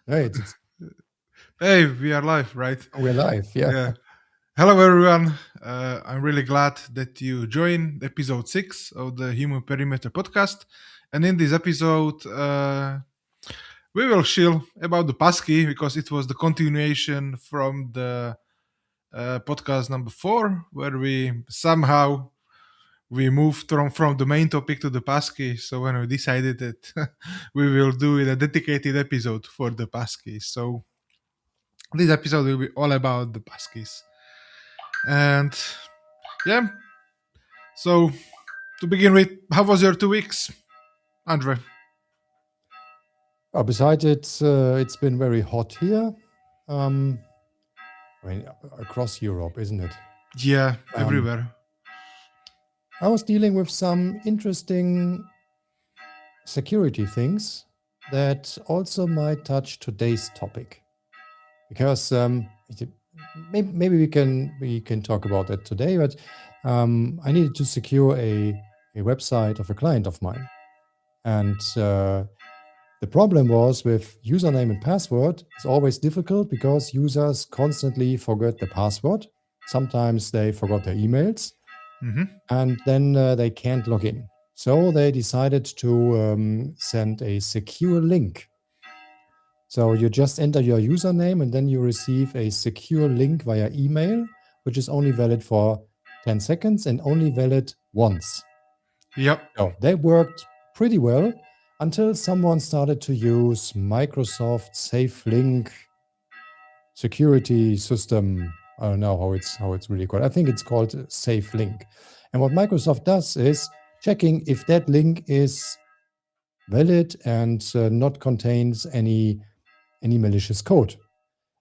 Right. It's Hey, we are live, right? we're live. Yeah. Yeah. Hello, everyone. I'm really glad that you joined episode 6 of the Human Perimeter podcast. And in this episode, we will chill about the passkey because it was the continuation from the podcast number 4, where we somehow we moved from the main topic to the passkey. So when we decided that we will do a dedicated episode for the passkey. So this episode will be all about the Passkeys. And yeah, so to begin with, how was your 2 weeks, Andre? Besides, it's been very hot here. Um, I mean, across Europe, isn't it? Yeah, Um, everywhere. I was dealing with some interesting security things that also might touch today's topic, because maybe we can talk about that today. But I needed to secure a website of a client of mine, and the problem was with username and password. It's always difficult because users constantly forget the password. Sometimes they forgot their emails, Mm-hmm. and then they can't log in. So they decided to send a secure link. So you just enter your username and then you receive a secure link via email, which is only valid for 10 seconds and only valid once. Yep. So that worked pretty well until someone started to use Microsoft SafeLink security system. I don't know how it's really called. I think it's called SafeLink. And what Microsoft does is checking if that link is valid and not contains any malicious code.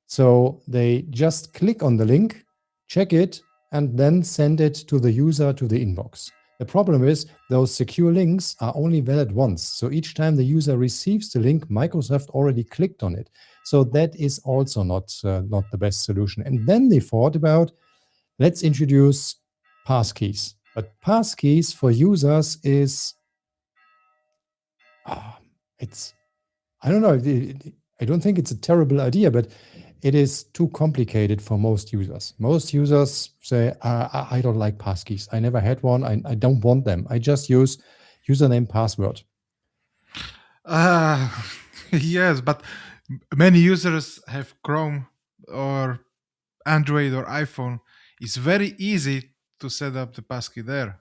So they just click on the link, check it, and then send it to the user to the inbox. The problem is those secure links are only valid once. So each time the user receives the link, Microsoft already clicked on it. So that is also not the best solution. And then they thought about, let's introduce passkeys. But passkeys for users is it's I don't know. I don't think it's a terrible idea, but it is too complicated for most users. Most users say, I don't like passkeys. I never had one. I don't want them. I just use username, password. Uh, yes, but many users have Chrome or Android or iPhone. It's very easy to set up the passkey there,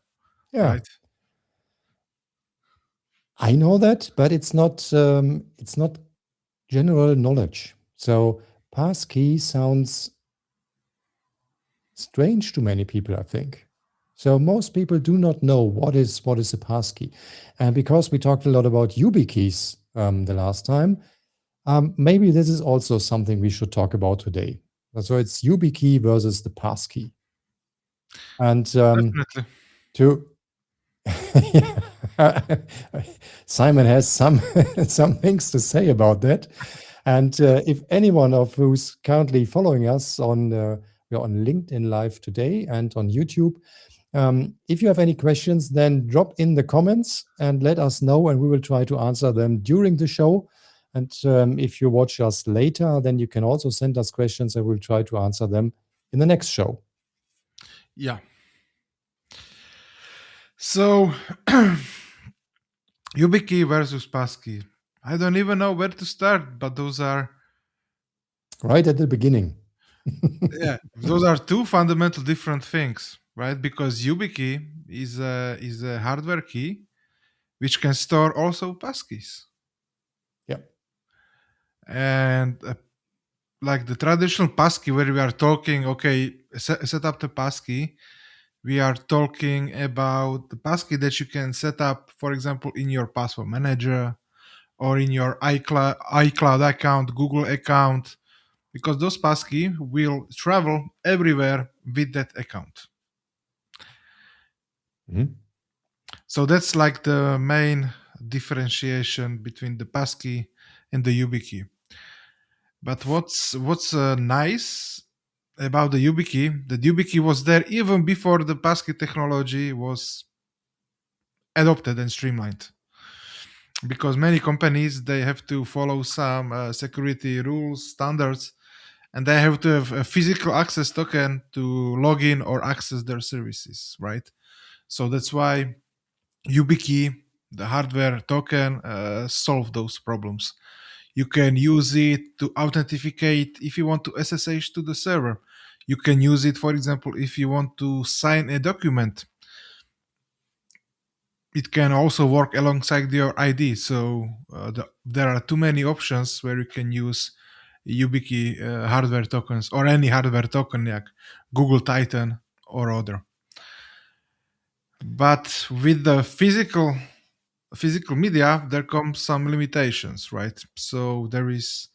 Yeah, right? I know that, but it's not general knowledge. So passkey sounds strange to many people, I think. So most people do not know what is a passkey, and because we talked a lot about YubiKeys the last time, maybe this is also something we should talk about today. So it's YubiKey versus the passkey, and Definitely. to Simon has some some things to say about that. And if anyone of who's currently following us we're on LinkedIn Live today and on YouTube, if you have any questions, then drop in the comments and let us know, and we will try to answer them during the show. And if you watch us later, then you can also send us questions, and we'll try to answer them in the next show. Yeah. So, YubiKey versus passkey. I don't even know where to start, but those are Right at the beginning. yeah, those are two fundamental different things, right? Because YubiKey is a hardware key which can store also passkeys, Yeah. and like the traditional passkey where we are talking, okay, set up the passkey. We are talking about the passkey that you can set up, for example, in your password manager or in your iCloud account, Google account, because those passkey will travel everywhere with that account. Mhm. So that's like the main differentiation between the passkey and the YubiKey. But what's nice about the YubiKey, the YubiKey was there even before the passkey technology was adopted and streamlined. because many companies they have to follow some security rules standards, and they have to have a physical access token to log in or access their services, right? So that's why YubiKey, the hardware token, solve those problems. You can use it to authenticate if you want to SSH to the server. You can use it, for example, if you want to sign a document. It can also work alongside your ID. So there are too many options where you can use YubiKey hardware tokens or any hardware token like Google Titan or other. But with the physical media, there comes some limitations, right? So there is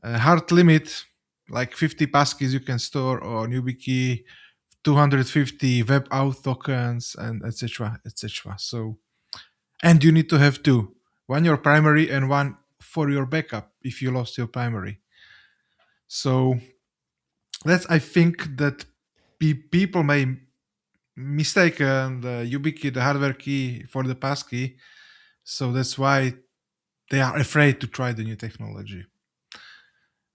a hard limit, like 50 passkeys you can store on YubiKey, 250 web auth tokens, and etc. etc. So, and you need to have two, one your primary and one for your backup if you lost your primary. So that's, I think that people may mistake the YubiKey, the hardware key for the passkey. So that's why they are afraid to try the new technology.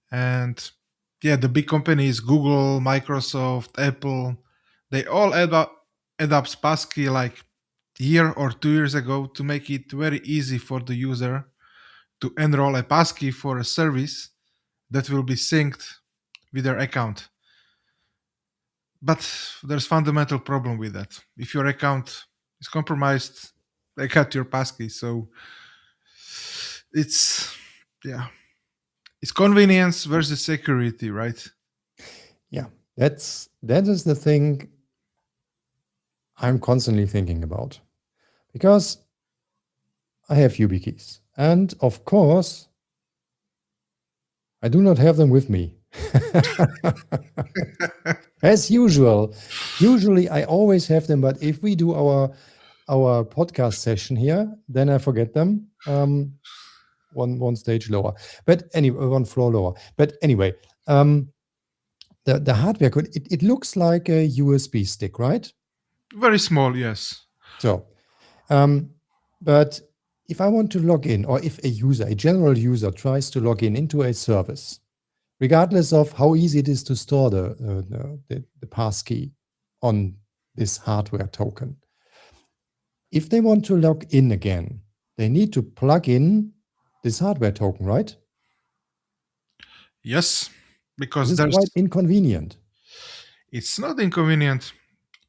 And yeah, the big companies, Google, Microsoft, Apple, they all add up passkey like year or 2 years ago to make it very easy for the user to enroll a passkey for a service that will be synced with their account. But there's fundamental problem with that. If your account is compromised, they cut your passkey. So it's, yeah, it's convenience versus security, right? Yeah, that is the thing I'm constantly thinking about, because I have YubiKeys, and of course, I do not have them with me. As usual. Usually, I always have them, but if we do our podcast session here, then I forget them. One stage lower, but anyway, one floor lower. But anyway, the hardware code, it looks like a USB stick, right? Very small, yes. So, but if I want to log in, or if a general user tries to log in into a service, regardless of how easy it is to store the passkey on this hardware token, if they want to log in again, they need to plug in this hardware token, right? Yes, This because is quite inconvenient. it's not inconvenient.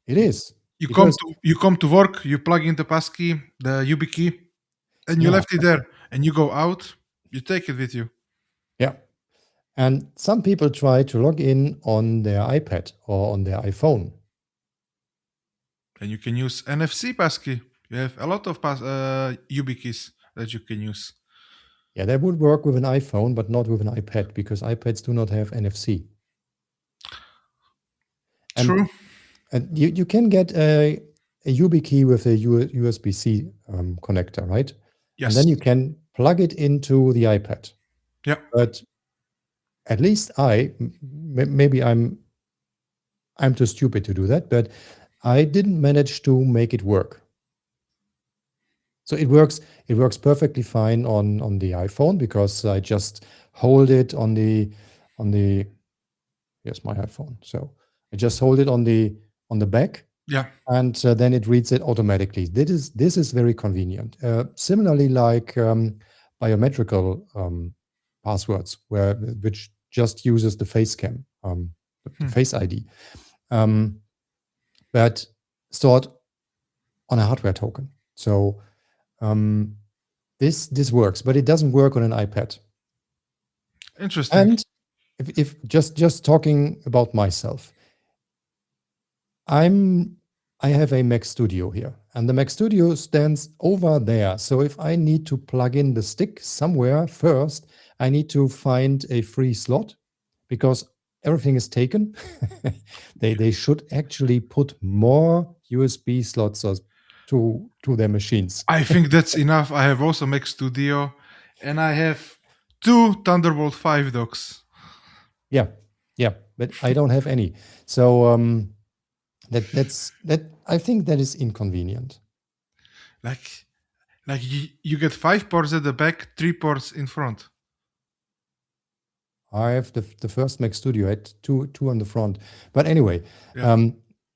It is. You because come to work, you plug in the passkey, the YubiKey, and you Yeah. left it there. And you go out, you take it with you. Yeah. And some people try to log in on their iPad or on their iPhone. And you can use NFC passkey. You have a lot of YubiKeys that you can use. Yeah, that would work with an iPhone, but not with an iPad, because iPads do not have NFC. True. And you can get a YubiKey with a USB-C connector, right? Yes. And then you can plug it into the iPad. Yeah. But at least maybe I'm too stupid to do that, but I didn't manage to make it work. So it works perfectly fine on the iPhone, because I just hold it on the here's my iPhone. So I just hold it on the back. Yeah. And then it reads it automatically. This is very convenient. Similarly, like biometrical passwords, which just uses the face cam, the Face ID, but stored on a hardware token. So this works, but it doesn't work on an iPad. Interesting. And if just talking about myself, I have a Mac Studio here, and the Mac Studio stands over there. So if I need to plug in the stick somewhere first, I need to find a free slot, because everything is taken. They should actually put more USB slots to their machines. I think that's enough. I have also Mac Studio, and I have 2 Thunderbolt 5 docks. Yeah, but I don't have any. So that I think that is inconvenient. Like Like you get 5 ports at the back, 3 ports in front. I have the first Mac Studio had two on the front. But anyway, Yeah.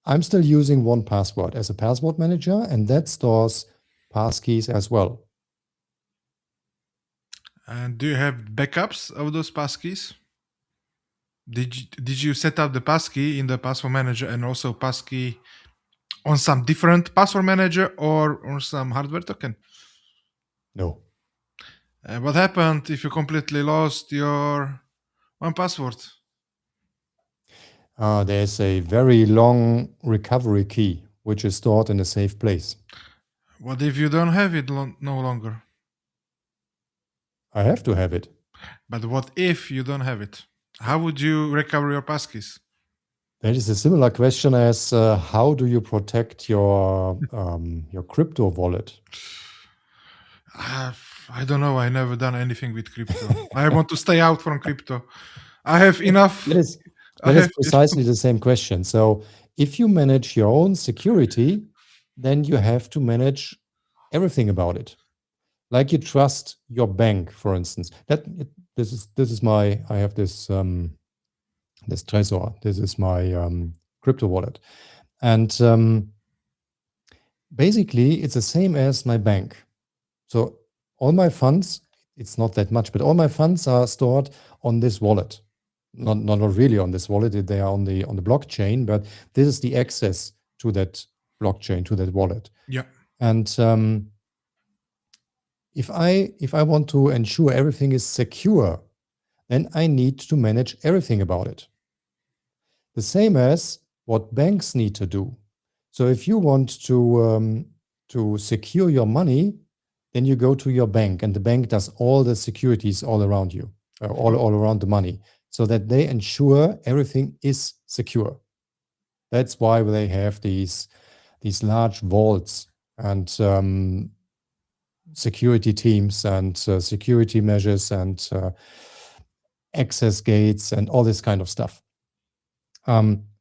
I'm still using 1Password as a password manager, and that stores passkeys as well. And do you have backups of those passkeys? Did you set up the passkey in the password manager and also passkey on some different password manager or on some hardware token? No. What happened if you completely lost your 1Password? There's a very long recovery key, which is stored in a safe place. What if you don't have it no longer? I have to have it. But what if you don't have it? How would you recover your passkeys? That is a similar question as how do you protect your crypto wallet? I don't know. I never done anything with crypto. I want to stay out from crypto. I have enough. That is I that is have precisely the same question. So if you manage your own security, then you have to manage everything about it. Like you trust your bank, for instance. This is my I have this this Trezor. This is my crypto wallet, and basically it's the same as my bank. So all my funds, it's not that much, but all my funds are stored on this wallet. Not really on this wallet. They are on the blockchain, but this is the access to that blockchain, to that wallet. Yeah. And if I want to ensure everything is secure, then I need to manage everything about it. The same as what banks need to do. So if you want to secure your money, then you go to your bank, and the bank does all the securities all around you, all around the money, so that they ensure everything is secure. That's why they have these large vaults and security teams and security measures and access gates and all this kind of stuff.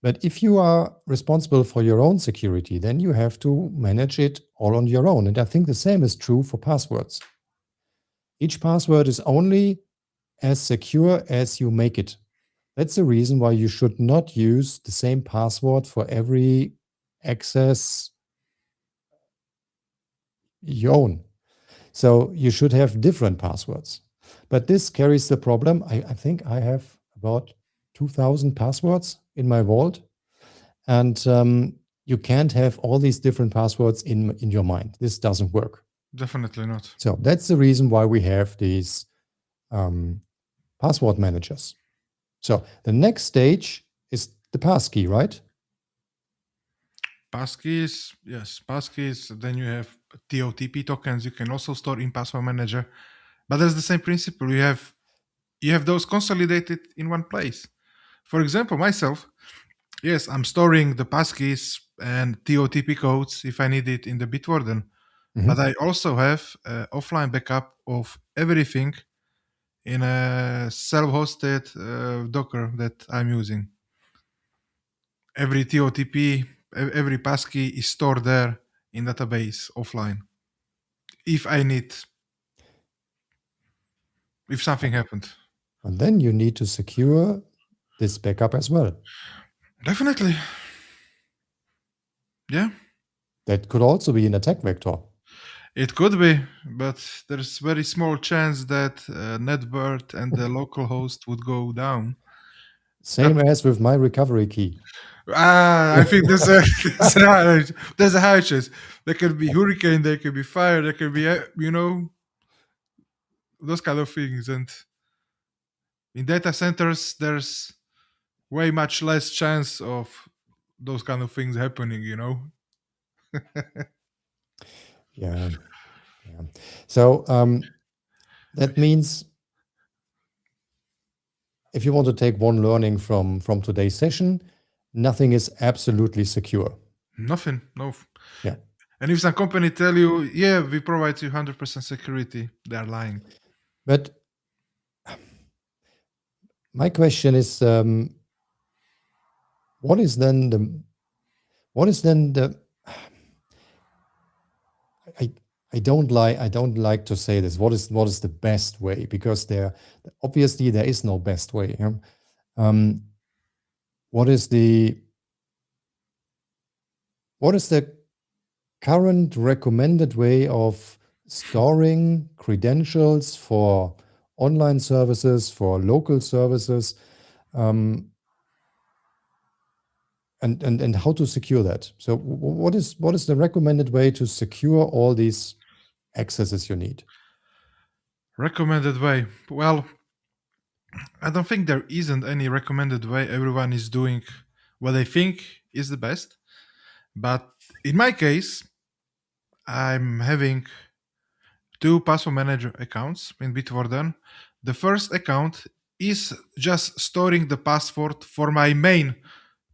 But if you are responsible for your own security, then you have to manage it all on your own. And I think the same is true for passwords. Each password is only as secure as you make it. That's the reason why you should not use the same password for every access you own. So you should have different passwords. But this carries the problem. I think I have about 2,000 passwords in my vault. And you can't have all these different passwords in your mind. This doesn't work. Definitely not. So that's the reason why we have these password managers. So the next stage is the passkey, right? Passkeys, yes, passkeys. Then you have TOTP tokens. You can also store in password manager, but that's the same principle. You have those consolidated in one place. For example, myself, yes, I'm storing the passkeys and TOTP codes if I need it in the Bitwarden, but I also have offline backup of everything in a self-hosted Docker that I'm using. Every TOTP, every passkey is stored there in database offline. If I need, if something happened. And then you need to secure this backup as well. Definitely. Yeah. That could also be an attack vector. It could be, but there's very small chance that network and the local host would go down. Same as with my recovery key. I think there's a high chance. There could be hurricane, there could be fire, there could be those kind of things. And in data centers, there's way much less chance of those kind of things happening. Yeah. So that means if you want to take one learning from today's session, nothing is absolutely secure. Nothing. No. Yeah. And if some company tell you, yeah, we provide you 100% security, they are lying. But my question is, what is then the don't like to say this. What is the best way? Because obviously there is no best way. What is the current recommended way of storing credentials for online services, for local services, and how to secure that? So what is the recommended way to secure all these accesses you need? Recommended way. Well, I don't think there isn't any recommended way. Everyone is doing what they think is the best. But in my case, I'm having two password manager accounts in Bitwarden. The first account is just storing the password for my main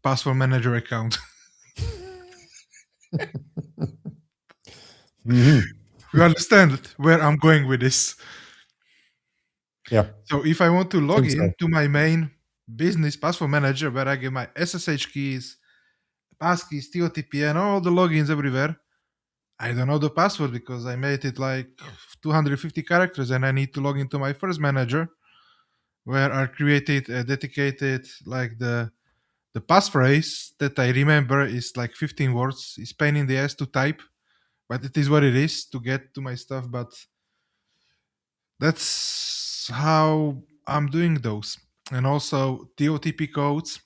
password manager account. Mhm. You understand where I'm going with this? Yeah, So if I want to I log think in so. to my main business password manager where I get my SSH keys, passkeys, TOTP, and all the logins everywhere, I don't know the password because I made it like 250 characters and I need to log into my first manager where I created a dedicated like the passphrase that I remember is like 15 words. It's pain in the ass to type, but it is what it is to get to my stuff. But that's how I'm doing those. And also TOTP codes.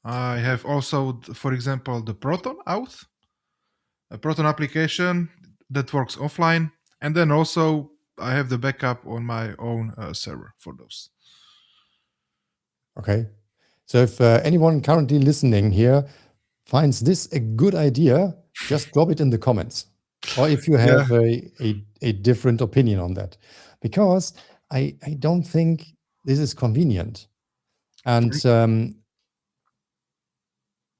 I have also, for example, the Proton out, a Proton application that works offline. And then also I have the backup on my own server for those. Okay. So if anyone currently listening here finds this a good idea, just drop it in the comments. Or if you Yeah. have a different opinion on that. Because I don't think this is convenient. And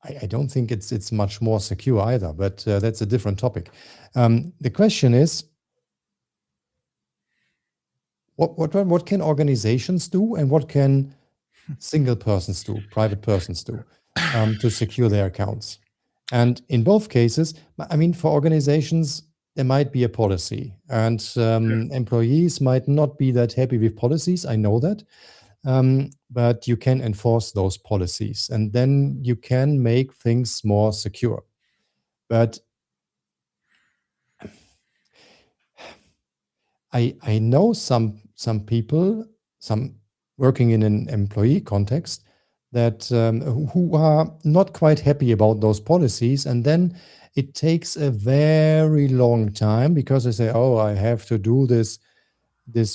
I don't think it's much more secure either, but that's a different topic. The question is, what can organizations do and what can single persons do, private persons do, to secure their accounts? And in both cases, I mean, for organizations, there might be a policy, and employees might not be that happy with policies. I know that. But you can enforce those policies, and then you can make things more secure. But I know some people, some working in an employee context, that who are not quite happy about those policies, and then it takes a very long time because they say, "Oh, I have to do this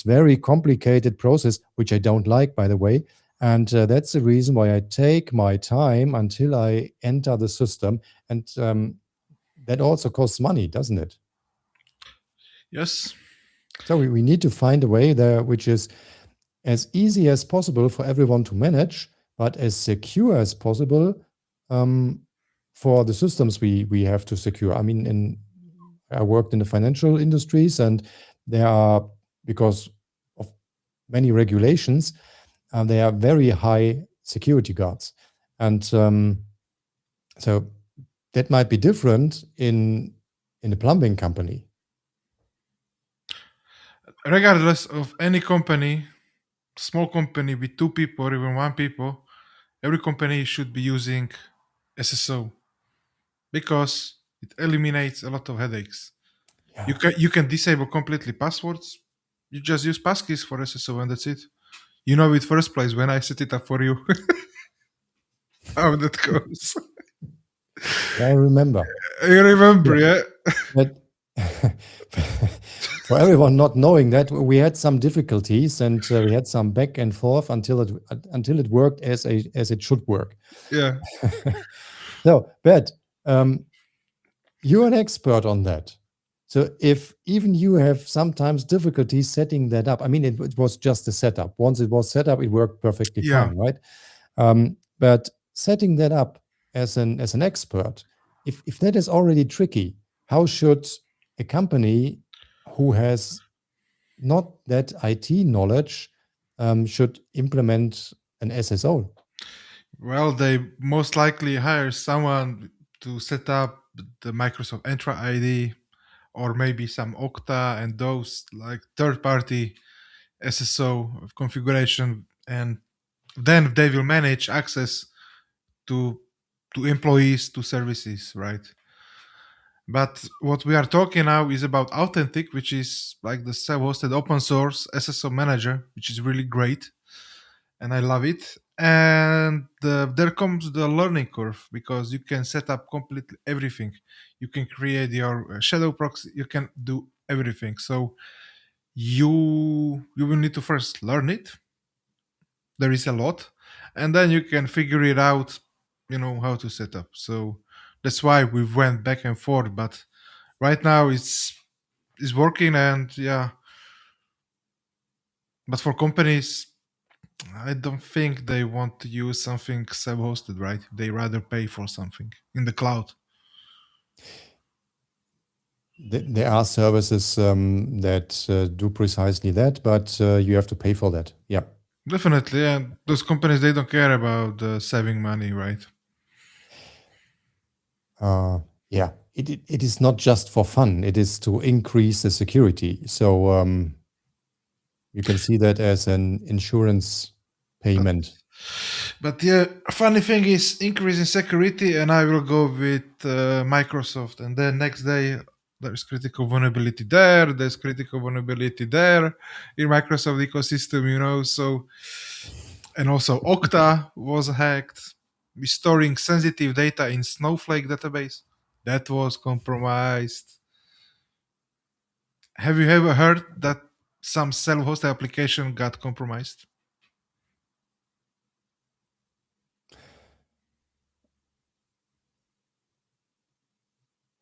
very complicated process," which I don't like, by the way. And that's the reason why I take my time until I enter the system, and that also costs money, doesn't it? Yes. So we need to find a way there which is as easy as possible for everyone to manage, but as secure as possible for the systems we have to secure. I mean, I worked in the financial industries, and there are, because of many regulations, there are very high security guards, and so that might be different in a plumbing company. Regardless of any company, small company with two people or even one people, every company should be using SSO because it eliminates a lot of headaches. Yeah. You can disable completely passwords. You just use passkeys for SSO and that's it. You know it first place when I set it up for you. How that goes. I remember. You remember, Yeah. yeah? But for everyone not knowing that, we had some difficulties, and we had some back and forth until it worked as it should work. Yeah. So, Bert, you're an expert on that. So if even you have sometimes difficulties setting that up, I mean, it was just a setup. Once it was set up, it worked perfectly Yeah. fine, right? But setting that up as an expert, if that is already tricky, how should a company who has not that IT knowledge should implement an SSO? Well, they most likely hire someone to set up the Microsoft Entra ID or maybe some Okta and those like third-party SSO configuration, and then they will manage access to employees to services, right? But what we are talking now is about Authentic, which is like the self-hosted open source SSO manager, which is really great, and I love it. And there comes the learning curve because you can set up completely everything. You can create your shadow proxy. You can do everything. So you will need to first learn it. There is a lot, and then you can figure it out. You know how to set up. So that's why we went back and forth. But right now it's working, and yeah. But for companies, I don't think they want to use something self-hosted, right? They rather pay for something in the cloud. There are services that do precisely that, but you have to pay for that. Yeah. Definitely, and those companies, they don't care about saving money, right? Yeah. It is not just for fun. It is to increase the security. So you can see that as an insurance payment. But yeah, funny thing is increasing security, and I will go with Microsoft. And then next day, there's critical vulnerability there. There's critical vulnerability there in Microsoft ecosystem, you know. So, and also Okta was hacked, storing sensitive data in Snowflake database that was compromised. Have you ever heard that some self-hosted application got compromised?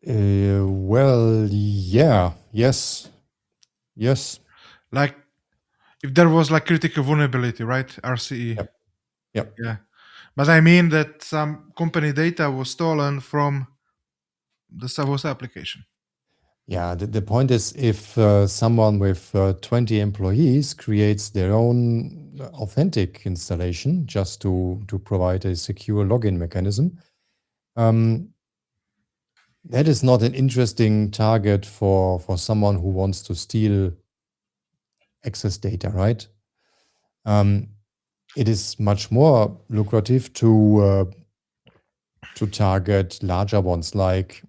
Well, yeah, yes, yes. Like if there was like critical vulnerability, right? RCE. Yep. Yep. Yeah. But I mean that some company data was stolen from the self-hosted application. Yeah, the point is if someone with 20 employees creates their own authentic installation just to provide a secure login mechanism, that is not an interesting target for someone who wants to steal access data, right? It is much more lucrative to target larger ones like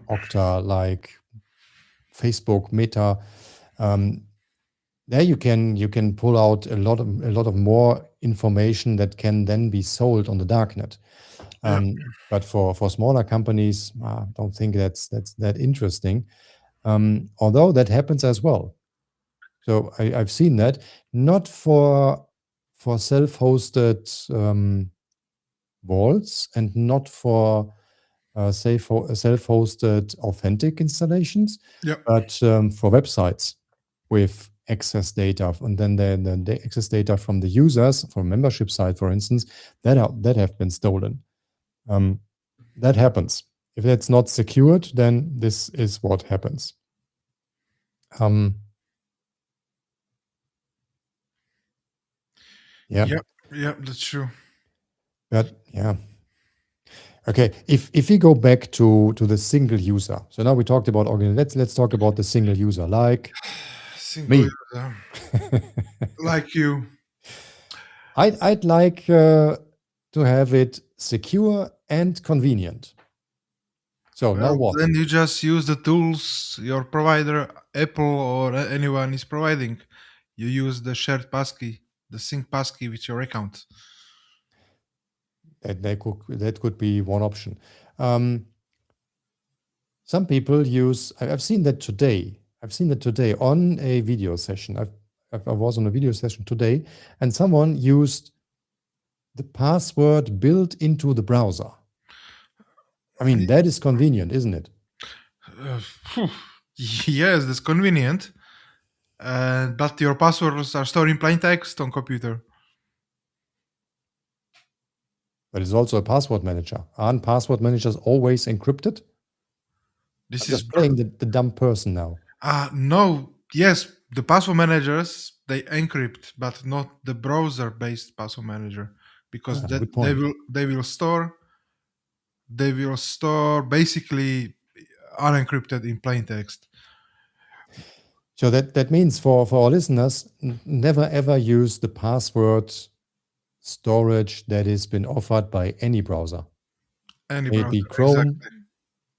Okta, like Facebook, Meta. There you can pull out a lot of more information that can then be sold on the darknet. Yeah. But for smaller companies, I don't think that's that interesting. Although that happens as well. So I've seen that, not for self-hosted vaults and not for self-hosted authentic installations, Yeah. but for websites with access data, and then the access data from the users, from membership site, for instance, that have been stolen. That happens. If that's not secured, then this is what happens. Yeah. Yeah, that's true. But yeah. Okay. If we go back to the single user, so now we talked about let's talk about the single user, like Single me. user. Like you. I'd like to have it secure and convenient. So now Well, what? then you just use the tools your provider, Apple or anyone is providing. You use the shared passkey, the sync passkey with your account. That could be one option. Some people use. I've seen that today. I've seen that today on a video session. I was on a video session today, and someone used the password built into the browser. I mean, that is convenient, isn't it? Yes, that's convenient. But your passwords are stored in plain text on computer. But it's also a password manager. Aren't password managers always encrypted? This I'm is just playing the dumb person now. no. Yes, the password managers they encrypt, but not the browser-based password manager, because that Good point. they will store basically unencrypted in plain text. So that means for our listeners, never ever use the password storage that has been offered by any browser. Any Maybe browser, Chrome.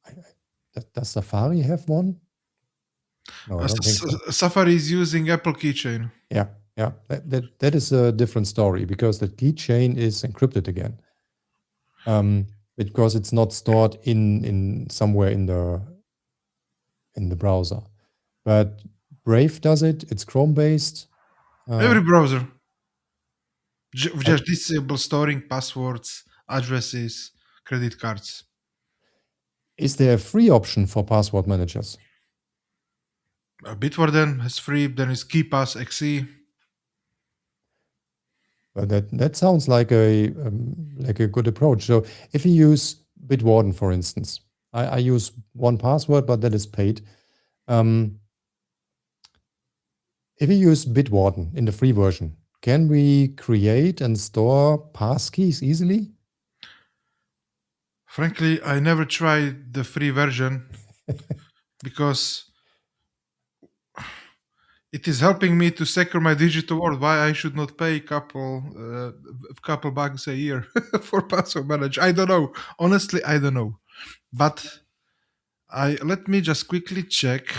exactly. Does Safari have one? No, I don't think so. Safari is using Apple Keychain. Yeah, yeah. That is a different story because the keychain is encrypted again. Because it's not stored in somewhere in the browser. But Brave does it. It's Chrome based. Every browser. I- Just disable storing passwords, addresses, credit cards. Is there a free option for password managers? Bitwarden has free, then is KeePass XE. That sounds like a good approach. So if you use Bitwarden, for instance, I use one password, but that is paid. If you use Bitwarden in the free version, can we create and store passkeys easily? Frankly, I never tried the free version because it is helping me to secure my digital world. Why I should not pay couple bucks a year for password manager? I don't know. Honestly, I don't know. But I let me just quickly check.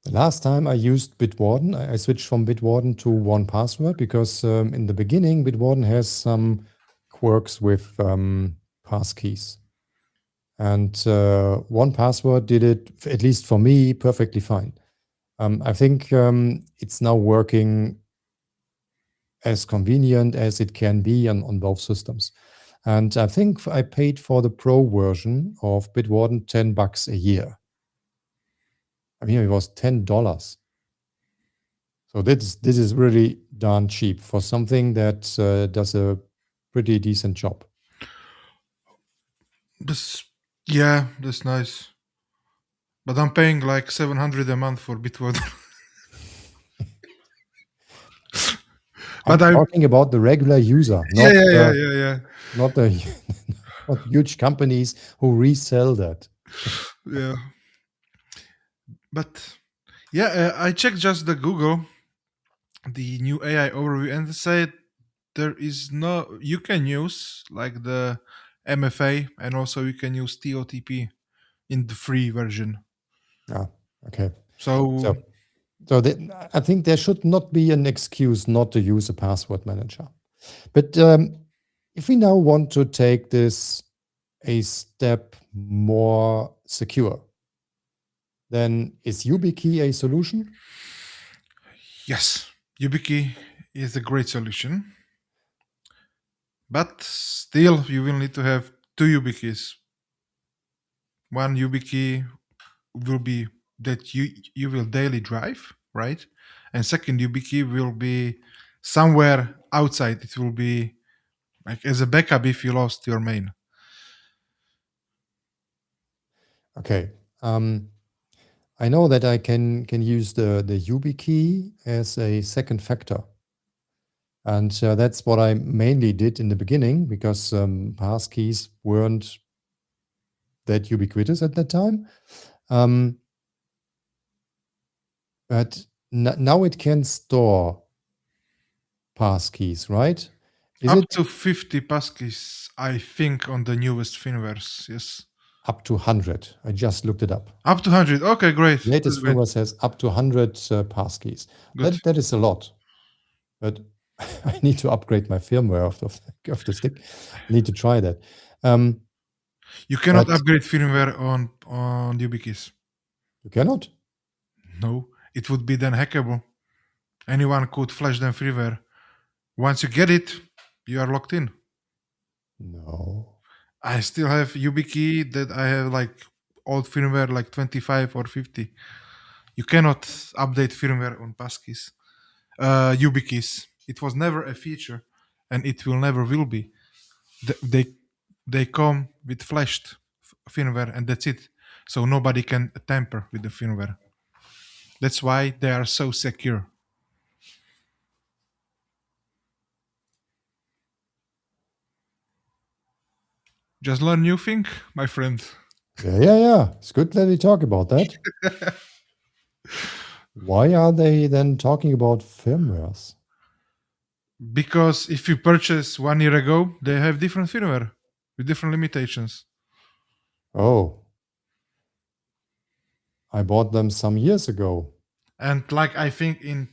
The last time I used Bitwarden, I switched from Bitwarden to 1Password because in the beginning, Bitwarden has some quirks with passkeys. And 1Password did it, at least for me, perfectly fine. I think it's now working as convenient as it can be on both systems. And I think I paid for the pro version of Bitwarden $10 a year. I mean, it was $10. So this is really darn cheap for something that does a pretty decent job. This, yeah, that's nice. But I'm paying like 700 a month for Bitwarden. I'm But I, talking about the regular user, yeah, not yeah, yeah, yeah, yeah, not the not huge companies who resell that. yeah. But yeah, I checked just the Google, the new AI overview, and it said there is no. You can use like the MFA, and also you can use TOTP in the free version. Ah, okay. So So I think there should not be an excuse not to use a password manager. But if we now want to take this a step more secure, then is YubiKey a solution? yes, YubiKey is a great solution, but still you will need to have two YubiKeys. One YubiKey will be that you will daily drive, right? And second YubiKey will be somewhere outside. It will be like as a backup if you lost your main. Okay. I know that I can use the YubiKey as a second factor. And that's what I mainly did in the beginning because passkeys weren't that ubiquitous at that time. But now it can store passkeys, right? Is Up it to 50 passkeys, I think, on the newest firmwares. Yes. up to 100? I just looked it up. Up to 100. Okay, great. Latest Great. firmware says up to 100 passkeys. Good. That is a lot. But I need to upgrade my firmware of the stick. I need to try that. You cannot But upgrade firmware on YubiKeys. you cannot? No, it would be then hackable. Anyone could flash them firmware. Once you get it, you are locked in. No. I still have YubiKey that I have like old firmware like 25 or 50. You cannot update firmware on passkeys. YubiKeys. It was never a feature, and it will never will be. They come with flashed firmware, and that's it. So nobody can tamper with the firmware. That's why they are so secure. Just learn new thing, my friend. Yeah. It's good that we talk about that. Why are they then talking about firmwares? Because if you purchase 1 year ago, they have different firmware with different limitations. Oh, I bought them some years ago. And like I think in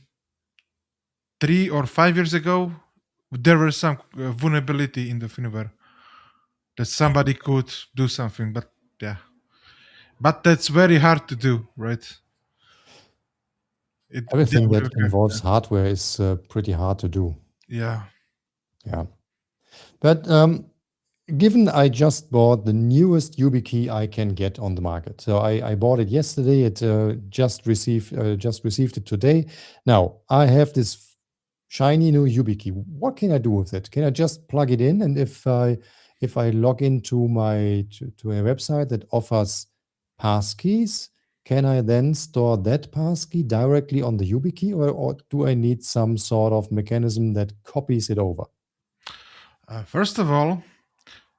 3 or 5 years ago, there was some vulnerability in the firmware that somebody could do something. But yeah, but that's very hard to do, right? Everything that involves hardware is pretty hard to do. Yeah. Yeah. But given I just bought the newest YubiKey I can get on the market. So I bought it yesterday. It just received it today. Now I have this shiny new YubiKey. What can I do with it? Can I just plug it in? And if I log into to a website that offers passkeys, can I then store that passkey directly on the YubiKey, or do I need some sort of mechanism that copies it over? First of all,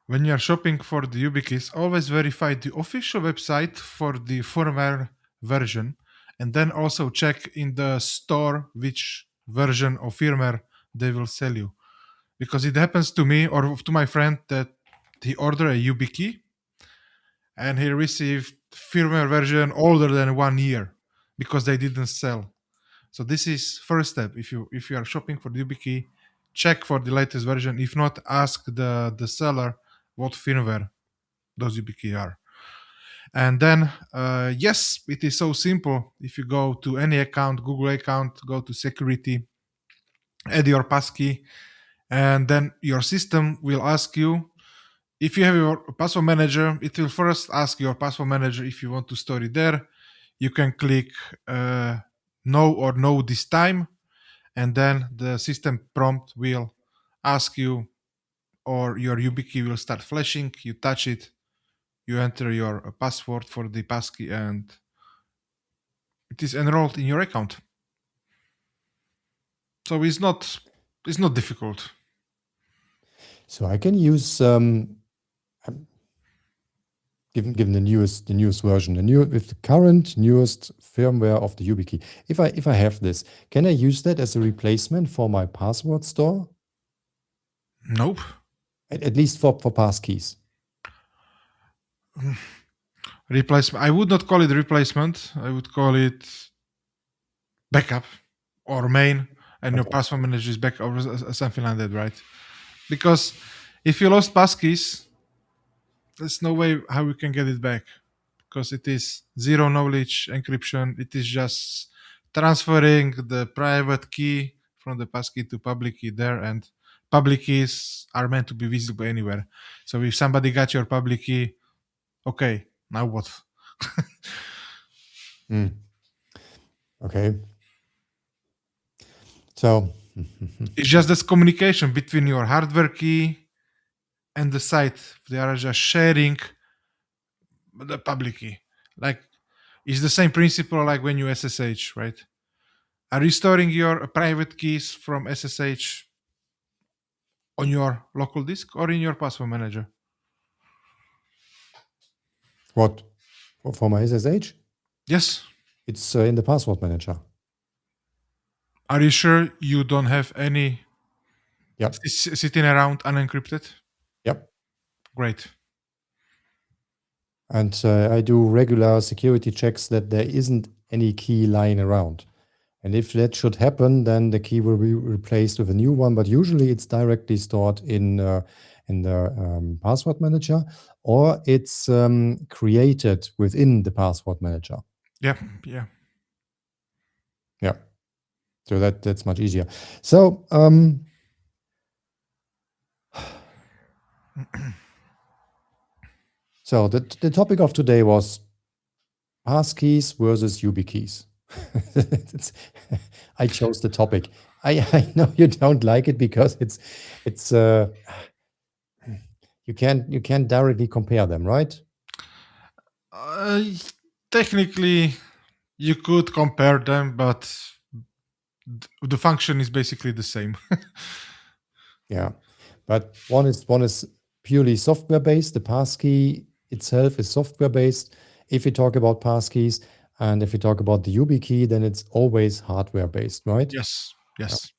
when you are shopping for the YubiKeys, always verify the official website for the firmware version, and then also check in the store which version of firmware they will sell you. Because it happens to me or to my friend that he ordered a YubiKey and he received firmware version older than 1 year because they didn't sell. So this is first step. If you are shopping for the YubiKey, check for the latest version. If not, ask the seller what firmware those YubiKey are. And then, yes, it is so simple. If you go to any account, Google account, go to security, add your passkey, and then your system will ask you if you have your password manager. It will first ask your password manager if you want to store it there. You can click no or no this time, and then the system prompt will ask you, or your YubiKey will start flashing. You touch it, you enter your password for the passkey, and it is enrolled in your account. So it's not difficult. So I can use given the newest version, with the current newest firmware of the YubiKey. If I have this, can I use that as a replacement for my password store? Nope. At least for passkeys. Replacement. I would not call it replacement. I would call it backup or main, and your password manager is back or something like that, right? Because if you lost passkeys, there's no way how you can get it back, because it is zero knowledge encryption. It is just transferring the private key from the passkey to public key there, and public keys are meant to be visible anywhere. So if somebody got your public key, okay, now what? Okay. So It's just this communication between your hardware key and the site. They are just sharing the public key. Like, it's the same principle like when you SSH, right? Are you storing your private keys from SSH on your local disk or in your password manager? what? For my SSH? Yes. It's in the password manager. Are you sure you don't have any Yep. sitting around unencrypted? Yep. Great. And I do regular security checks that there isn't any key lying around. And if that should happen, then the key will be replaced with a new one. But usually it's directly stored in the password manager, or it's created within the password manager. Yeah. Yeah. So that's much easier. So so the topic of today was passkeys versus YubiKeys. I chose the topic. I know you don't like it because it's you can't directly compare them, right? Technically, you could compare them, but the function is basically the same. Yeah, but one is purely software based. The passkey itself is software based. If we talk about passkeys, and if we talk about the YubiKey, then it's always hardware based, right? Yes. Yeah. Yes.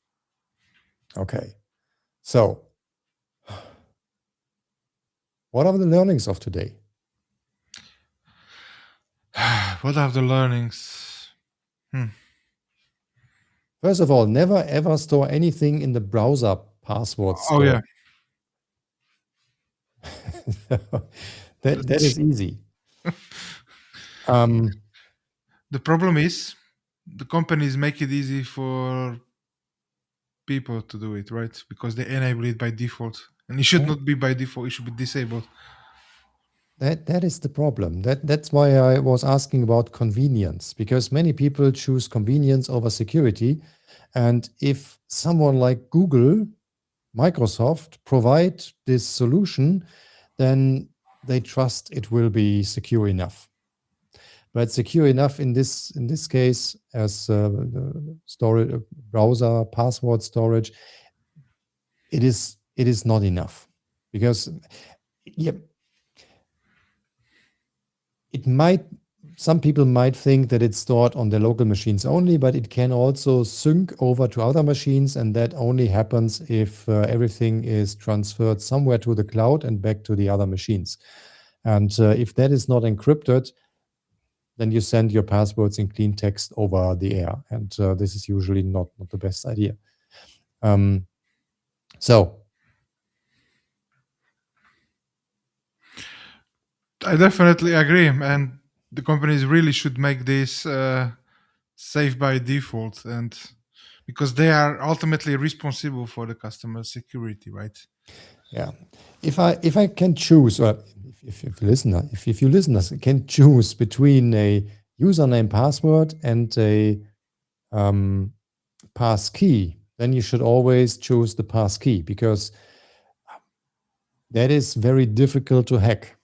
Okay. So, what are the learnings of today? What are the learnings? Hmm. First of all, never ever store anything in the browser password Oh store. yeah. That is easy. Um, The problem is the companies make it easy for people to do it, right? Because they enable it by default. And it should not be by default, it should be disabled. that is the problem. That's why I was asking about convenience, because many people choose convenience over security. And if someone like Google, Microsoft provide this solution, then they trust it will be secure enough. But secure enough in this case as the storage browser password storage, it is not enough, because yeah, it might, some people might think that it's stored on their local machines only, but it can also sync over to other machines, and that only happens if everything is transferred somewhere to the cloud and back to the other machines. And if that is not encrypted, then you send your passwords in clean text over the air, and this is usually not the best idea. So I definitely agree. And the companies really should make this safe by default, and because they are ultimately responsible for the customer security, right? yeah, if I can choose, or if listener, if you listeners can choose between a username password and a pass key, then you should always choose the pass key, because that is very difficult to hack.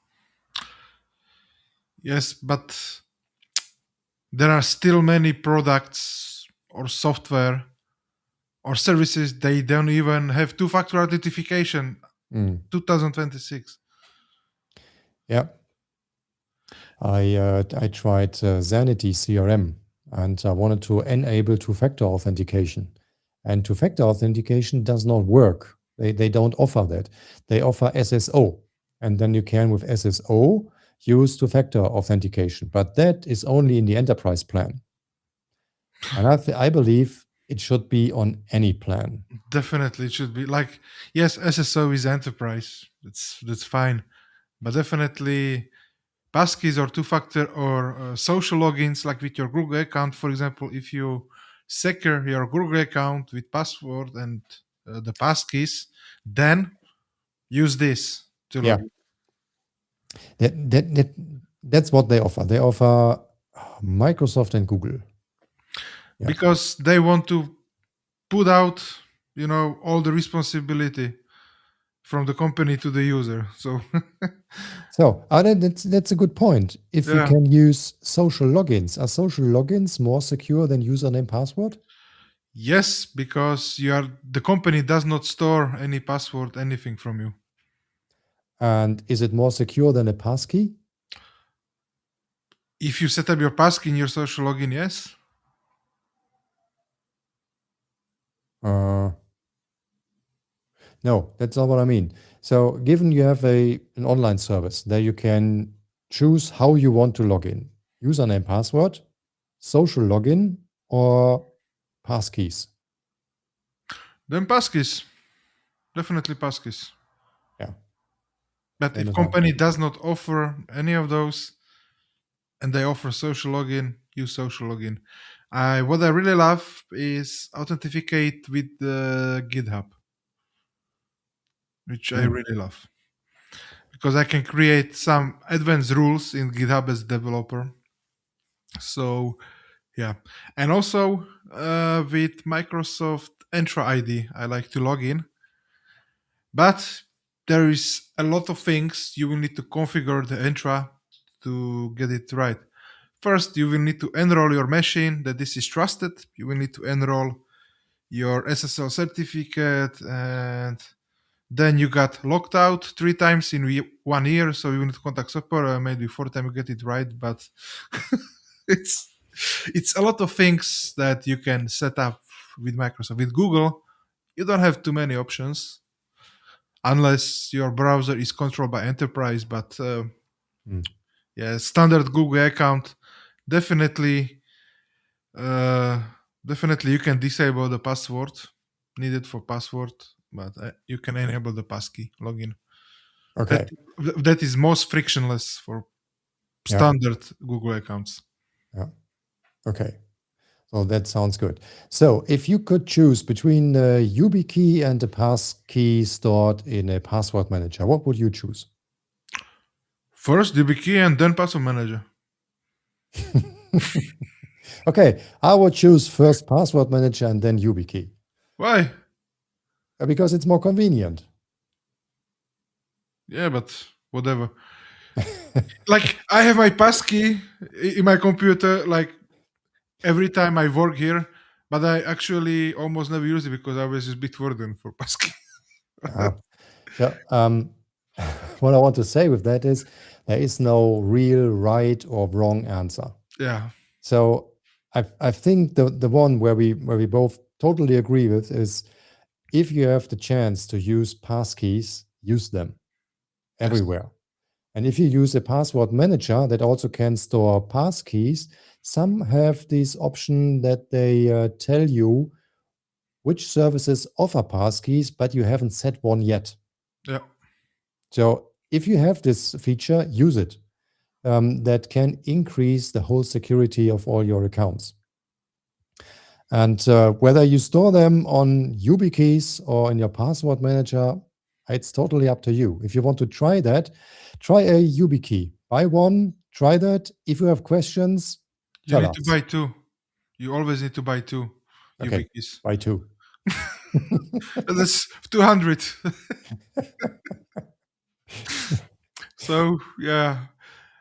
Yes, but there are still many products or software or services they don't even have two-factor authentication. 2026. Yeah, I tried Zanity CRM, and I wanted to enable two-factor authentication, and two-factor authentication does not work. They don't offer that. They offer SSO, and then you can, with SSO, use two-factor authentication, but that is only in the enterprise plan. And I believe it should be on any plan. Definitely, it should be like, yes, SSO is enterprise. That's fine, but definitely passkeys or two-factor or social logins, like with your Google account, for example. If you secure your Google account with password and the passkeys, then use this to Yeah, log in. that's what they offer. They offer Microsoft and Google. Yeah. Because they want to put out, all the responsibility from the company to the user. So So that's a good point. If we yeah. can use social logins, are social logins more secure than username password? Yes, because the company does not store any password, anything from you. And is it more secure than a passkey? If you set up your passkey in your social login, yes. Uh, no, that's not what I mean. So, given you have an online service, there you can choose how you want to log in: username, password, social login, or passkeys. Then passkeys, definitely passkeys. Yeah, But same if as I. company does not offer any of those and they offer social login, use social login. What I really love is authenticate with the GitHub, which I Mm. really love because I can create some advanced rules in GitHub as developer. So yeah, and also with Microsoft Entra ID, I like to log in, but there is a lot of things you will need to configure the Entra to get it right. First, you will need to enroll your machine that this is trusted. You will need to enroll your SSL certificate and Then you got locked out 3 times in 1 year, so you need to contact support. Maybe 4th time you get it right, but it's it's a lot of things that you can set up with Microsoft. With Google, you don't have too many options unless your browser is controlled by enterprise. But Mm. yeah, standard Google account definitely, uh, definitely you can disable the password needed for password, but you can enable the passkey login. That Okay. that is most frictionless for Yeah. standard Google accounts. Yeah. Okay. So that sounds good. So if you could choose between the YubiKey and the passkey stored in a password manager, what would you choose? First DB key and then password manager. Okay, I would choose first password manager and then YubiKey Why? because it's more convenient. Yeah, but whatever. Like I have my passkey in my computer like every time I work here, but I actually almost never use it because I always use Bitwarden for passkey. Uh, so, what I want to say with that is there is no real right or wrong answer. Yeah. So I think the one where we both totally agree with is if you have the chance to use passkeys, use them Yes. everywhere. And if you use a password manager that also can store passkeys, some have this option that they tell you which services offer passkeys, but you haven't set one yet. Yeah. So if you have this feature, use it. That can increase the whole security of all your accounts. And whether you store them on YubiKeys or in your password manager, it's totally up to you. If you want to try that, try a YubiKey. Buy one, try that. If you have questions, You tell need to us. buy two. You always need to buy two Okay, YubiKeys. buy two. That's 200. So yeah,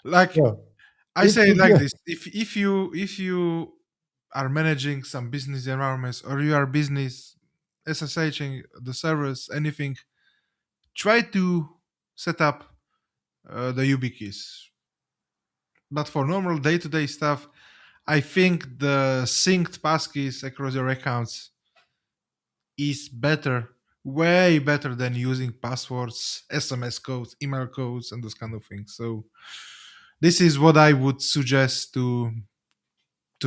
like Yeah. I say it If like you, this: if you are managing some business environments or you are business SSHing the servers, anything, try to set up the YubiKeys. But for normal day-to-day stuff, I think the synced passkeys across your accounts is better, way better than using passwords, SMS codes, email codes, and those kind of things. So this is what I would suggest to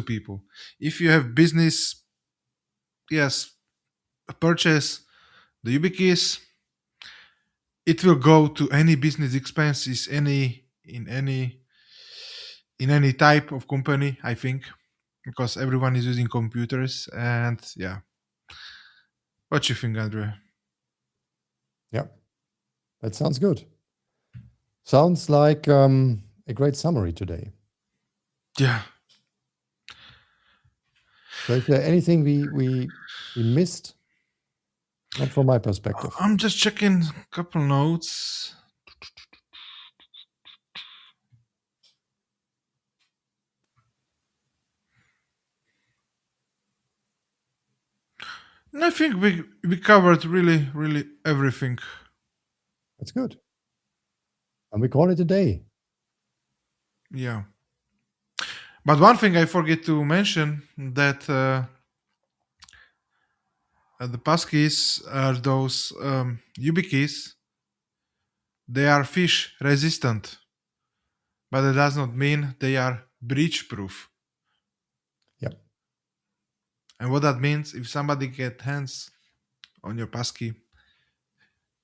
people. If you have business, yes, purchase the YubiKeys. It will go to any business expenses, any type of company, I think, because everyone is using computers. And yeah, what you think, Andrea? yeah, that sounds good. Sounds like a great summary today. Yeah. So is there anything we missed? Not from my perspective. I'm just checking a couple notes. I think we covered really everything. That's good. And we call it a day. Yeah. But one thing I forget to mention that the passkeys are those YubiKeys. They are fish resistant, but that does not mean they are breach proof. Yep. And what that means, if somebody get hands on your passkey,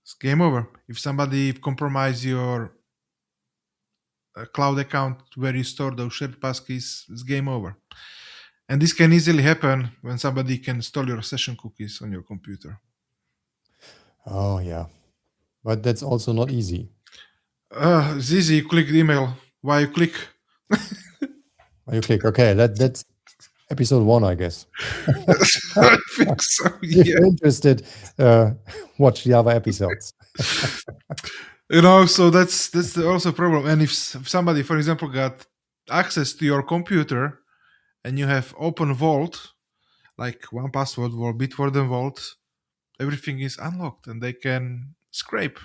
it's game over. If somebody compromise your cloud account where you store those shared passkeys, it's game over. And this can easily happen when somebody can install your session cookies on your computer. Oh yeah. But that's also not easy. It's easy. You click the email. Why you click? Oh, you click. Okay, that's episode 1, I guess. I think so. If Yeah. you're interested, watch the other episodes. So that's also a problem. And if somebody, for example, got access to your computer and you have open vault, like one password or Bitwarden vault, everything is unlocked and they can scrape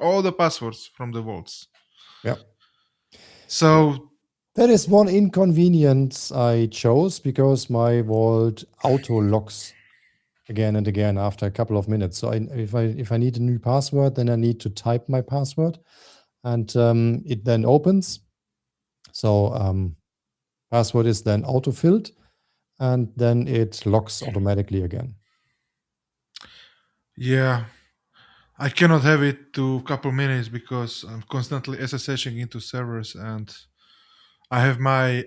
all the passwords from the vaults. Yeah. So That is one inconvenience I chose because my vault auto locks again and again after a couple of minutes. So if I need a new password, then I need to type my password, and it then opens. So password is then auto-filled, and then it locks automatically again. yeah, I cannot have it to a couple minutes because I'm constantly SSHing into servers, and I have my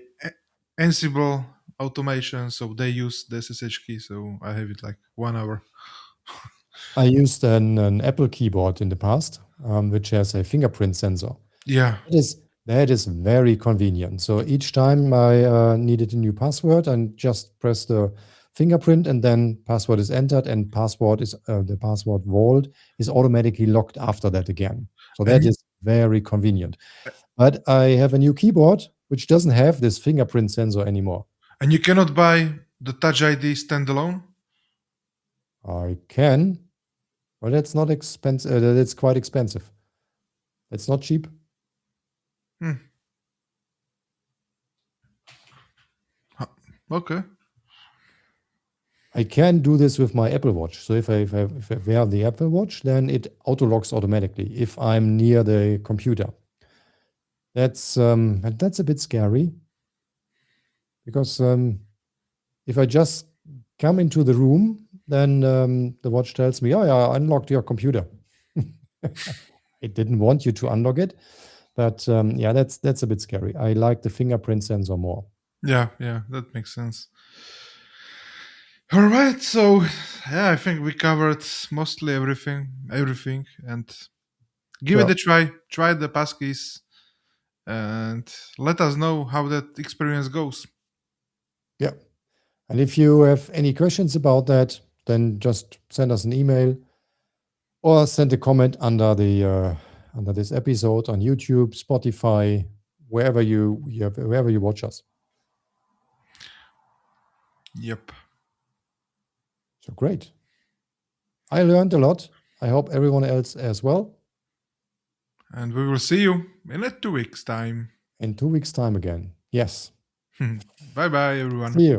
Ansible automation, so they use the SSH key, so I have it like 1 hour. I used an Apple keyboard in the past, which has a fingerprint sensor. Yeah, That is very convenient. So each time I needed a new password, and just press the fingerprint, and then password is entered, and the password vault is automatically locked after that again. So and that is very convenient. But I have a new keyboard which doesn't have this fingerprint sensor anymore. you cannot buy the Touch ID standalone. I can, but that's not expensive. That's quite expensive. It's not cheap. Okay. I can do this with my Apple Watch. So if I wear the Apple Watch, then it auto locks automatically if I'm near the computer. That's a bit scary because if I just come into the room, then the watch tells me, "Oh yeah, I unlocked your computer." It didn't want you to unlock it, but yeah, that's a bit scary. I like the fingerprint sensor more. Yeah, that makes sense. All right, so yeah, I think we covered mostly everything, and give it Sure. a try. Try the Passkeys, and let us know how that experience goes. Yeah. And if you have any questions about that, then just send us an email or send a comment under this episode on YouTube, Spotify, wherever you watch us. Yep. So great. I learned a lot. I hope everyone else as well. And we will see you in 2 weeks' time. In 2 weeks' time again. Yes. Bye bye, everyone. See you.